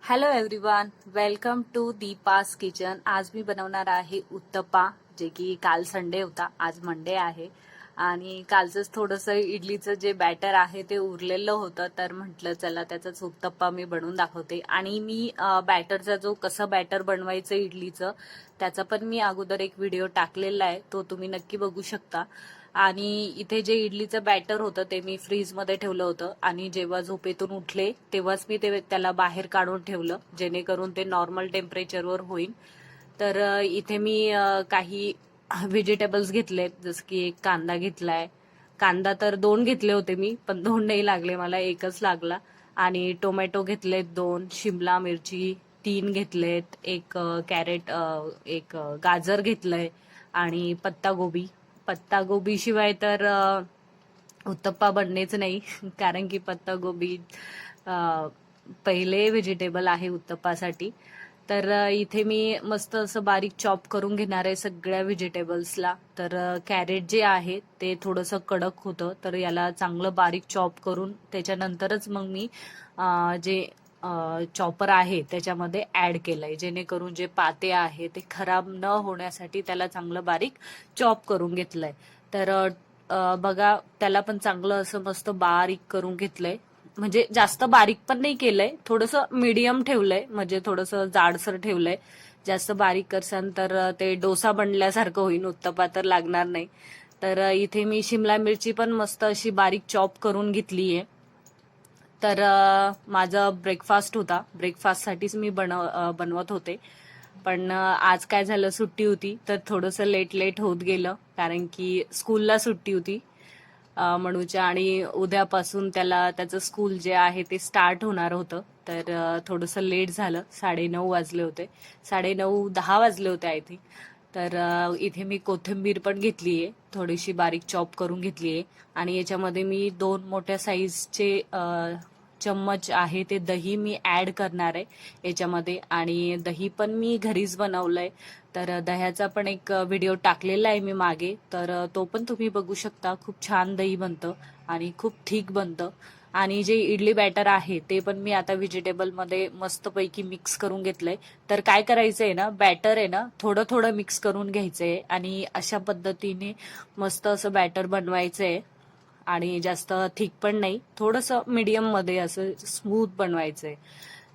Hello everyone, welcome to Deepa's kitchen. आज मी बनवणार आहे उत्तप्पा, जे की काल संडे होता, आज मंडे आहे. आणि कालचंच थोडंसं इडलीचं जे बॅटर आहे ते उरलेलं होतं, तर म्हटलं चला त्याचाच उत्तप्पा मी बनवून दाखवते. आणि मी बॅटरचा जो कसं बॅटर बनवायचं इडलीचं त्याचा पण मी अगोदर एक व्हिडिओ टाकलेला आहे, तो तुम्ही नक्की बघू शकता. आणि इथे जे इडलीचं बॅटर होतं ते मी फ्रीजमध्ये ठेवलं होतं, आणि जेव्हा झोपेतून उठले तेव्हाच मी त्याला बाहेर काढून ठेवलं, जेणेकरून ते नॉर्मल टेम्परेचरवर होईल. तर इथे मी काही व्हेजिटेबल्स घेतलेत, जसं की एक कांदा घेतलाय. कांदा तर 2 घेतले होते मी, पण 2 नाही लागले मला, एकच लागला. आणि टोमॅटो घेतलेत 2, शिमला मिरची 3 घेतलेत, एक कॅरेट, एक गाजर घेतलंय, आणि पत्तागोबी शिवाय तर उत्तप्पा बनणेच नाही. कारण की पत्तागोबी पहिले व्हेजिटेबल आहे उत्तप्पासाठी. तर इथे मी मस्त असं बारीक चॉप करून घेणार आहे सगळ्या व्हेजिटेबल्सला. तर कॅरेट जे आहे ते थोडंसं कडक होतं, तर याला चांगलं बारीक चॉप करून त्याच्यानंतरच मग मी जे चॉपर आहे त्याच्यामध्ये ऍड केलंय, जेणेकरून जे पाते आहे ते खराब न होण्यासाठी त्याला चांगलं बारीक चॉप करून घेतलंय. तर बघा, त्याला पण चांगलं असं मस्त बारीक करून घेतलंय. म्हणजे जास्त बारीक पण नाही केलंय, थोडंसं मीडियम ठेवलंय, म्हणजे थोडंसं जाडसर ठेवलंय. जास्त बारीक करसान तर ते डोसा बनल्यासारखं होईल, उत्तप्पा तर लागणार नाही. तर इथे मी शिमला मिरची पण मस्त अशी बारीक चॉप करून घेतलीये. तर माझा ब्रेकफास्ट होता, ब्रेकफास्टसाठीच मी बनवत होते. पण आज काय झालं, सुट्टी होती, तर थोडंसं लेट लेट होत गेलं, कारण की स्कूलला सुट्टी होती मनूच्या. आणि उद्यापासून त्याचं स्कूल जे आहे ते स्टार्ट होणार होतं. तर थोडंसं लेट झालं, 9:30 वाजले होते, 9:30-10 वाजले होते आय थिंक. तर इथे मी कोथिंबीर पण घेतलीये, थोडीशी बारीक चॉप करून घेतलीये. आणि याच्यामध्ये मी 2 मोठ्या साईजचे चम्मच आहे ते दही मी ऍड करणार आहे याच्यामध्ये. आणि दही पण मी घरीच बनवलंय, तर दह्याचा पण एक व्हिडिओ टाकलेला आहे मी मागे, तर तो पण तुम्ही बघू शकता. खूप छान दही बनतं आणि खूप थिक बनतं. आणि जे इडली बॅटर आहे ते पण मी आता व्हेजिटेबल मध्ये मस्तपैकी मिक्स करून घेतलंय. तर काय करायचंय ना, बॅटर आहे ना थोडं थोडं मिक्स करून घ्यायचंय, आणि अशा पद्धतीने मस्त असं बॅटर बनवायचंय. आणि जास्त थिक पण नाही, थोडंसं मीडियम मध्ये असं स्मूथ बनवायचंय.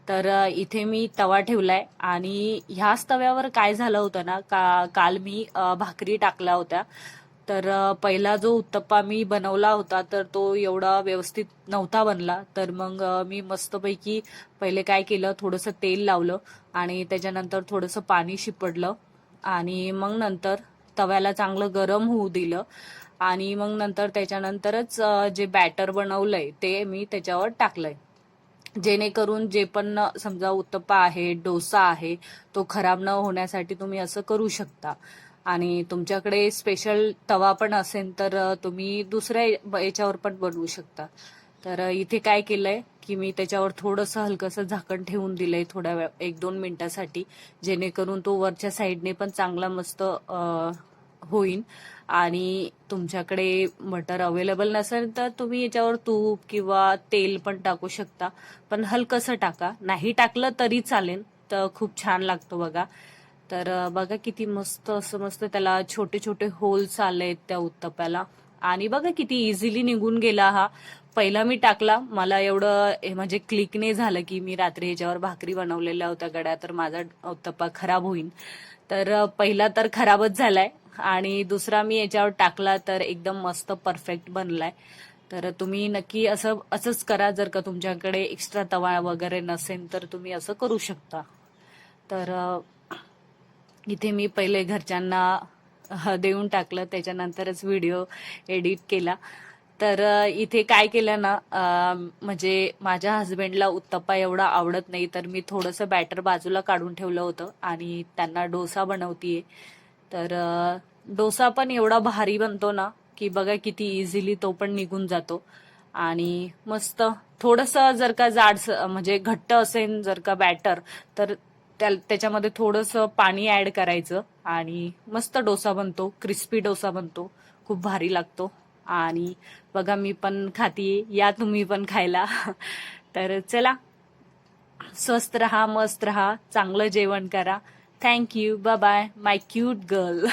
तर इथे मी तवा ठेवलाय, आणि ह्याच तव्यावर काय झालं होतं ना, काल मी भाकरी टाकल्या होत्या. तर पहिला जो उत्तप्पा मी बनवला होता तर तो एवढा व्यवस्थित नव्हता बनला. तर मग मी मस्तपैकी पहिले काय केलं, थोडंसं तेल लावलं, आणि त्याच्यानंतर थोडंसं पाणी शिपडलं, आणि मग नंतर तव्याला चांगलं गरम होऊ दिलं. आणि मग नंतर त्याच्यानंतरच जे बॅटर बनवलंय ते मी त्याच्यावर टाकलंय, जेणेकरून जे पण समजा उत्तप्पा आहे, डोसा आहे, तो खराब न होण्यासाठी तुम्ही असं करू शकता. आणि तुमच्याकडे स्पेशल तवा पण असेल तर तुम्ही दुसऱ्या याच्यावर पण बनवू शकता. तर इथे काय केलंय की मी त्याच्यावर थोडंसं हलकंसं झाकण ठेवून दिलंय, थोड्या वेळ 1-2 मिनिटासाठी, जेणेकरून तो वरच्या साईडने पण चांगला मस्त होईल. आणि तुमच्याकडे बटर अवेलेबल नसेल तर तुम्ही याच्यावर तूप किंवा तेल पण टाकू शकता, पण हलकंसं टाका, नाही टाकलं तरी चालेल, तर खूप छान लागतो बघा. तर बघा किती मस्त असं मस्त त्याला छोटे छोटे होल्स आलेत त्या उत्तप्याला. आणि बघा किती इझिली निघून गेला हा. पहिला मी टाकला, मला एवढं म्हणजे क्लिक नाही झालं की मी रात्री ह्याच्यावर भाकरी बनवलेल्या होत्या गड्या, तर माझा उत्तप्पा खराब होईल. तर पहिला तर खराबच झालाय, आणि दुसरा मी याच्यावर टाकला तर एकदम मस्त परफेक्ट बनलाय. तर तुम्ही नक्की असंच करा, जर का तुमच्याकडे एक्स्ट्रा तवा वगैरे नसेल तर तुम्ही असं करू शकता. तर इथे मी पहिले घरच्यांना देऊन टाकलं, त्याच्यानंतरच व्हिडिओ एडिट केला. तर इथे काय केलं ना, म्हणजे माझ्या हस्बंडला उत्तप्पा एवढा आवडत नाही, तर मी थोडंसं बॅटर बाजूला काढून ठेवलं होतं, आणि त्यांना डोसा बनवतीये. तर डोसा पण एवढा भारी बनतो ना, की बघा किती इझिली तो पण निघून जातो. आणि मस्त थोडंसं जर का म्हणजे घट्ट असेल जर का बॅटर, तर त्याच्यामध्ये थोडंसं पाणी ऍड करायचं, आणि मस्त डोसा बनतो, क्रिस्पी डोसा बनतो, खूप भारी लागतो. आणि बघा मी पण खातीये, या तुम्ही पण खायला. तर चला, स्वस्त रहा, मस्त रहा, चांगलं जेवण करा. Thank you, bye bye my cute girl.